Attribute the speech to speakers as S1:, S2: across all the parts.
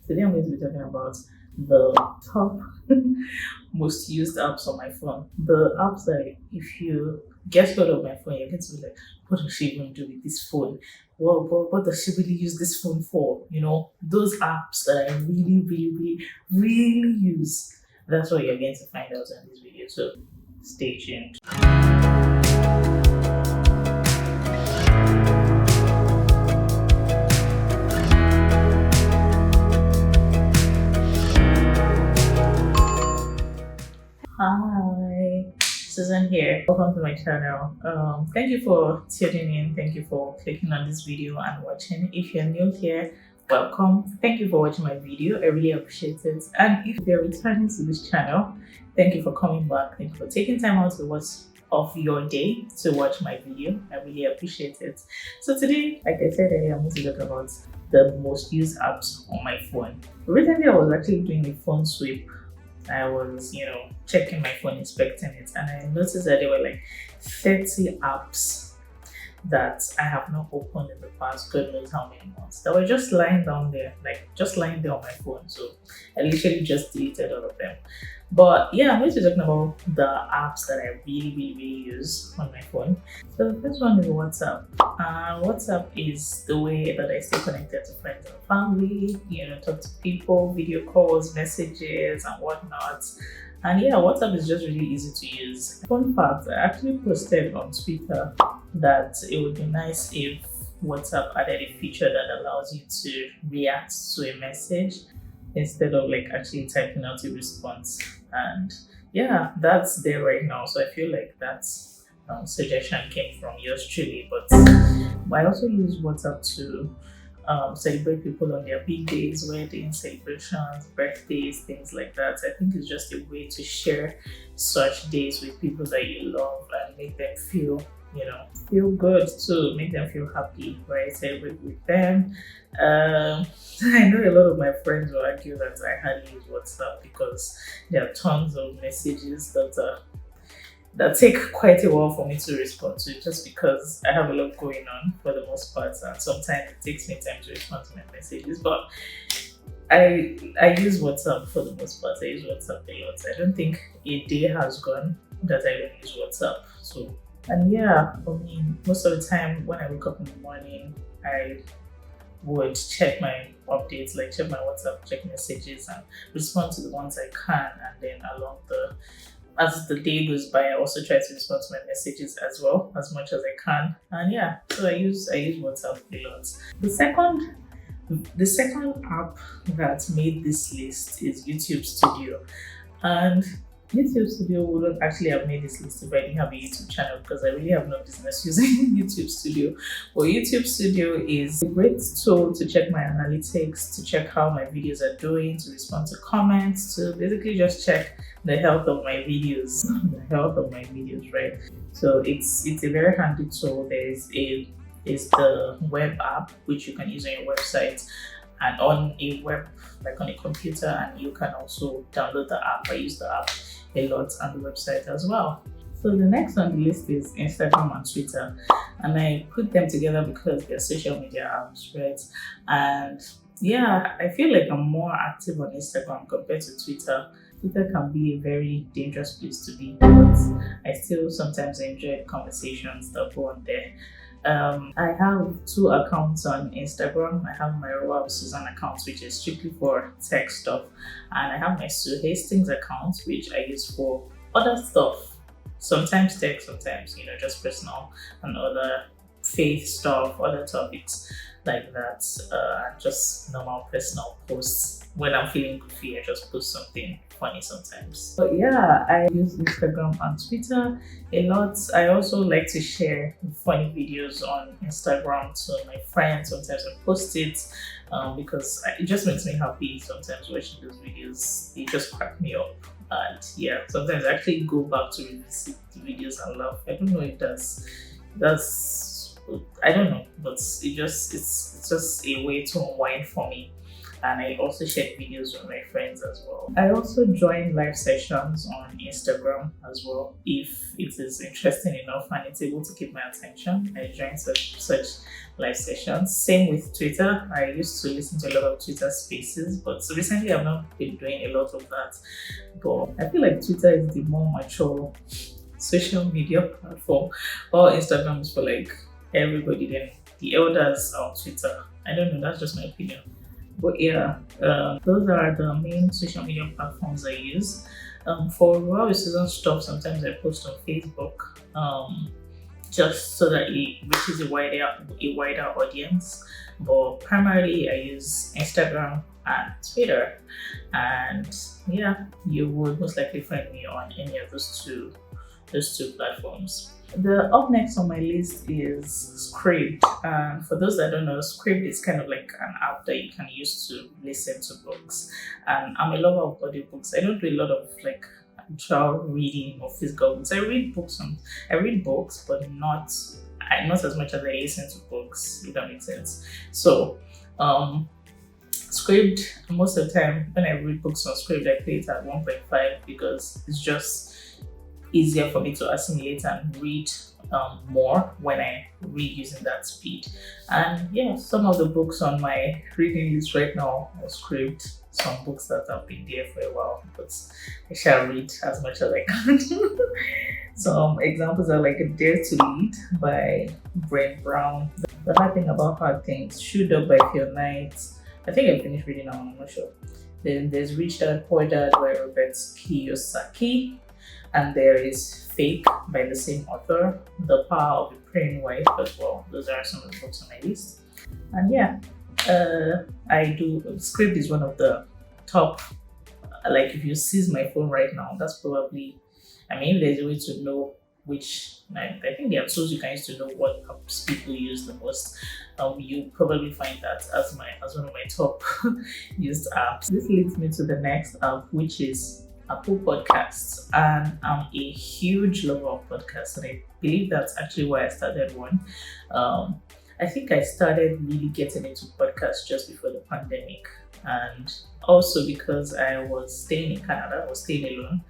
S1: Today I'm going to be talking about the top most used apps on my phone. The apps that if you get hold of my phone, you're going to be like, what does she even do with this phone? What does she really use this phone for? You know, those apps that I really use. That's what you're going to find out in this video. So stay tuned. Hi, Susan here. Welcome to my channel. Thank you for tuning in. Thank you for clicking on this video and watching. If you're new here, welcome. Thank you for watching my video. I really appreciate it. And if you're returning to this channel, thank you for coming back. Thank you for taking time out to watch of your day to watch my video. I really appreciate it. So today, like I said earlier, I'm going to talk about the most used apps on my phone. Recently, I was actually doing a phone sweep. I was, checking my phone, inspecting it, and I noticed that there were like 30 apps that I have not opened in the past God knows how many months that were just lying down there, just lying there on my phone. So I literally just deleted all of them. But yeah, I'm going to be talking about the apps that I really use on my phone. So the first one is WhatsApp. WhatsApp is the way that I stay connected to friends and family, talk to people, video calls, messages, and whatnot. And yeah, WhatsApp is just really easy to use. Fun fact, I actually posted on Twitter that it would be nice if WhatsApp added a feature that allows you to react to a message instead of actually typing out a response. And yeah, that's there right now. So I feel like that suggestion came from yours truly. But I also use WhatsApp to celebrate people on their big days, wedding celebrations, birthdays, things like that. I think it's just a way to share such days with people that you love and make them feel good too, make them feel happy, right? Celebrate with them. I know a lot of my friends will argue that I hardly use WhatsApp because there are tons of messages that take quite a while for me to respond to, just because I have a lot going on for the most part, and sometimes it takes me time to respond to my messages. But I use WhatsApp for the most part. I use WhatsApp a lot. I don't think a day has gone that I don't use WhatsApp. And yeah, for me, most of the time when I wake up in the morning, I would check my updates, check my WhatsApp, check messages, and respond to the ones I can. And then as the day goes by, I also try to respond to my messages as well, as much as I can. And yeah, so I use WhatsApp a lot. The second app that made this list is YouTube Studio. And YouTube Studio wouldn't actually have made this list if I didn't have a YouTube channel, because I really have no business using YouTube Studio. But YouTube Studio is a great tool to check my analytics, to check how my videos are doing, to respond to comments, to basically just check the health of my videos, right? So it's a very handy tool. There's the web app, which you can use on your website and on a web, on a computer, and you can also download the app. I use the app a lot on the website as well. So the next on the list is Instagram and Twitter, and I put them together because they're social media apps, right? And yeah, I feel like I'm more active on Instagram compared to Twitter. Twitter can be a very dangerous place to be, but I still sometimes enjoy conversations that go on there. I have 2 accounts on Instagram. I have my Roa Susan account, which is strictly for tech stuff, and I have my Sue Hastings account, which I use for other stuff, sometimes tech, sometimes just personal and other faith stuff, other topics like that, just normal personal posts. When I'm feeling goofy, I just post something funny sometimes. But yeah, I use Instagram and Twitter a lot. I also like to share funny videos on Instagram to my friends. Sometimes I post it because it just makes me happy. Sometimes watching those videos, they just crack me up. And yeah, sometimes I actually go back to revisit the videos and laugh. I don't know if that's I don't know, but it's just a way to unwind for me. and I also share videos with my friends as well. I also join live sessions on Instagram as well if it is interesting enough and it's able to keep my attention. I join such live sessions. Same with Twitter. I used to listen to a lot of Twitter spaces, but recently I've not been doing a lot of that. But I feel like Twitter is the more mature social media platform, while Instagram is for like everybody. Then the elders on Twitter. I don't know, that's just my opinion. But yeah, those are the main social media platforms I use. For rural season stuff, sometimes I post on Facebook, just so that it reaches a wider audience. But primarily, I use Instagram and Twitter, and yeah, you would most likely find me on any of those two platforms. The up next on my list is Scribd. And for those that don't know, Scribd is kind of like an app that you can use to listen to books. And I'm a lover of audiobooks. I don't do a lot of like actual reading of physical books. I read books, but not as much as I listen to books, if that makes sense. So Scribd, most of the time when I read books on Scribd, I play it at 1.5 because it's just easier for me to assimilate and read more when I read using that speed. And yeah, some of the books on my reading list right now are Scribd, some books that have been there for a while, but I shall read as much as I can. Some examples are like Dare to Lead by Brent Brown, The Hard Thing About Hard Things, Shoot Up by Phil Knight. I think I finished reading that one, I'm not sure. Then there's Rich Dad Poor Dad by Robert Kiyosaki. And there is Fake by the same author, The Power of a Praying Wife as well. Those are some of the books on my list. And yeah, Scribd is one of the top, like if you seize my phone right now, that's probably, if there's a way to know I think there are tools you can use to know what apps people use the most. You probably find that as one of my top used apps. This leads me to the next app, which is Apple Podcasts, and I'm a huge lover of podcasts, and I believe that's actually why I started one. I think I started really getting into podcasts just before the pandemic, and also because I was staying in Canada, I was staying alone.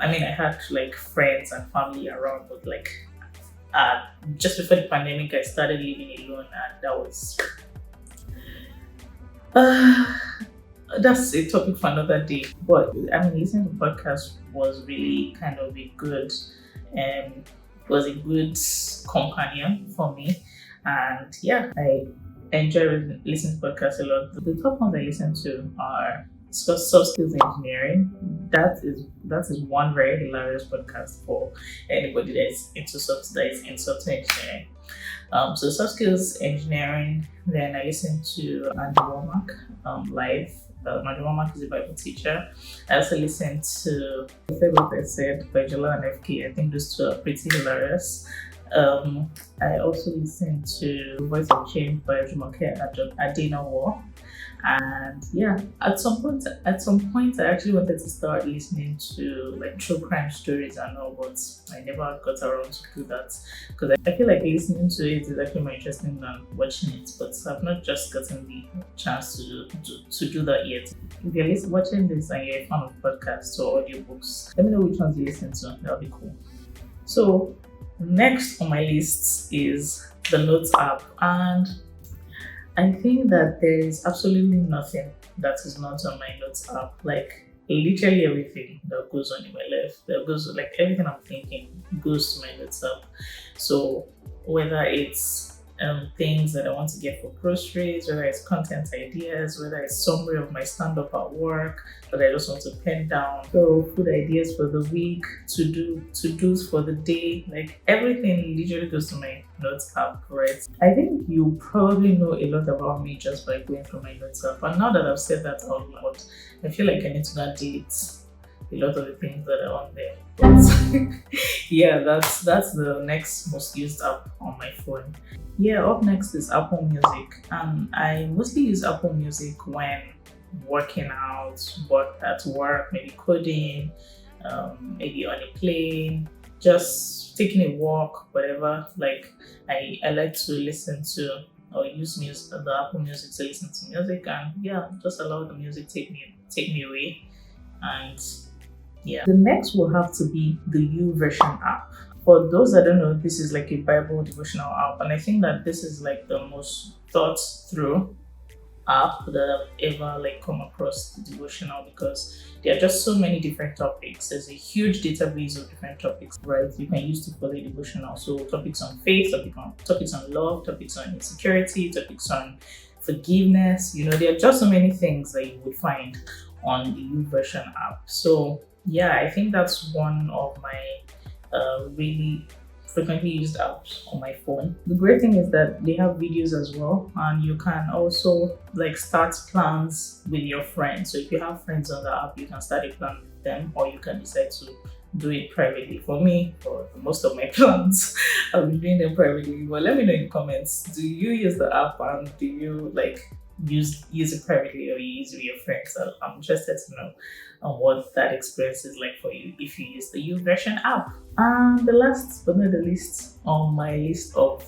S1: I had like friends and family around, but like just before the pandemic, I started living alone, and that was. That's a topic for another day. But listening to podcasts was really kind of a good companion for me. And yeah, I enjoy listening to podcasts a lot. The top ones I listen to are soft skills engineering. That is one very hilarious podcast for anybody that is into software engineering. So soft skills engineering. Then I listen to Andy Womack live. Andy Womack is a Bible teacher. I also listen to Say What I Said by Jola and FK. I think those two are pretty hilarious. I also listen to Voice of Change by Jumoke Adenowo. And yeah, at some point I actually wanted to start listening to like true crime stories and all, but I never got around to do that because I feel like listening to it is actually more interesting than watching it, but I've not just gotten the chance to do that yet. If you're watching this and you're a fan of podcasts or audiobooks, let me know which ones you listen to. That'll be cool. So next on my list is the Notes app, and I think that there is absolutely nothing that is not on my Notes app. Like literally everything that goes on in my life, like everything I'm thinking goes to my Notes app. So whether it's things that I want to get for groceries, whether it's content ideas, whether it's summary of my stand-up at work that I just want to pen down, so food ideas for the week, to-dos for the day, like everything literally goes to my Notes app, right? I think you probably know a lot about me just by going through my Notes app, and now that I've said that out loud, I feel like I need to go delete a lot of the things that are on there. But yeah, that's the next most used app on my phone. Yeah, up next is Apple Music. I mostly use Apple Music when working out, at work, maybe coding, maybe on a plane, just taking a walk, whatever. Like I like to listen to or use music, the Apple Music to listen to music, and yeah, just allow the music take me away. And yeah, the next will have to be the YouVersion app. For those that don't know, this is like a Bible devotional app, and I think that this is like the most thought through app that I've ever like come across the devotional, because there are just so many different topics. There's a huge database of different topics, right? You can use to follow a devotional. So topics on faith, topics on love, topics on insecurity, topics on forgiveness. You know, there are just so many things that you would find on the YouVersion app. So yeah, I think that's one of my really frequently used apps on my phone. The great thing is that they have videos as well, and you can also like start plans with your friends. So if you have friends on the app, you can start a plan with them, or you can decide to do it privately. For me, for most of my plans, I'll be doing them privately. But let me know in the comments, do you use the app, and do you like use it privately, or you use it with your friends? So I'm interested to know what that experience is like for you if you use the YouVersion app. And the last but not the least on my list of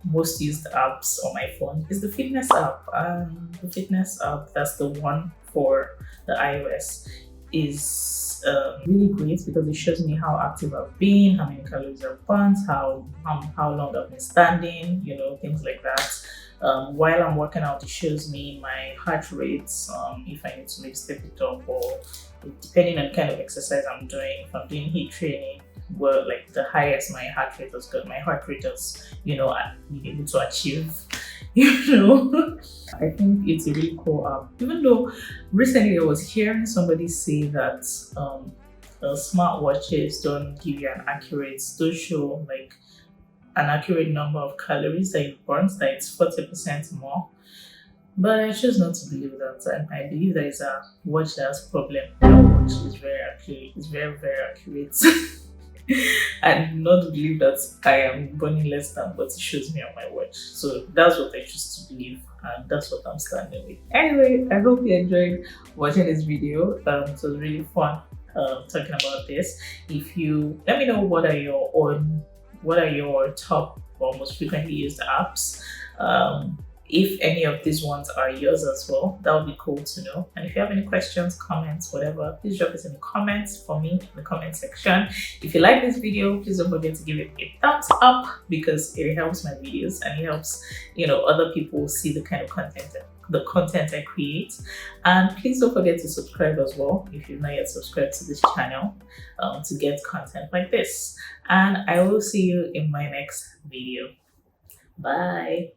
S1: most used apps on my phone is the fitness app. The fitness app, that's the one for the iOS, is really great because it shows me how active I've been, how many calories I've burnt, how long I've been standing, you know, things like that. While I'm working out, it shows me my heart rates, if I need to maybe step it up, or depending on the kind of exercise I'm doing. If I'm doing HIIT training, well, like the highest my heart rate has got, my heart rate has, you know, been able to achieve, you know. I think it's a really cool app. Even though recently I was hearing somebody say that smartwatches don't give you don't show like an accurate number of calories that you burn, that it's 40% more. But I choose not to believe that, and I believe that it's a watch that has problem. My watch is very accurate. It's very, very accurate. I do not believe that I am burning less than what it shows me on my watch. So that's what I choose to believe, and that's what I'm standing with. Anyway, I hope you enjoyed watching this video. It was really fun talking about this. If you let me know what are your top or most frequently used apps. If any of these ones are yours as well, that would be cool to know. And if you have any questions, comments, whatever, please drop it in the comments for me in the comment section. If you like this video, please don't forget to give it a thumbs up, because it helps my videos and it helps, you know, other people see the kind of content I create. And please don't forget to subscribe as well if you've not yet subscribed to this channel, to get content like this. And I will see you in my next video. Bye.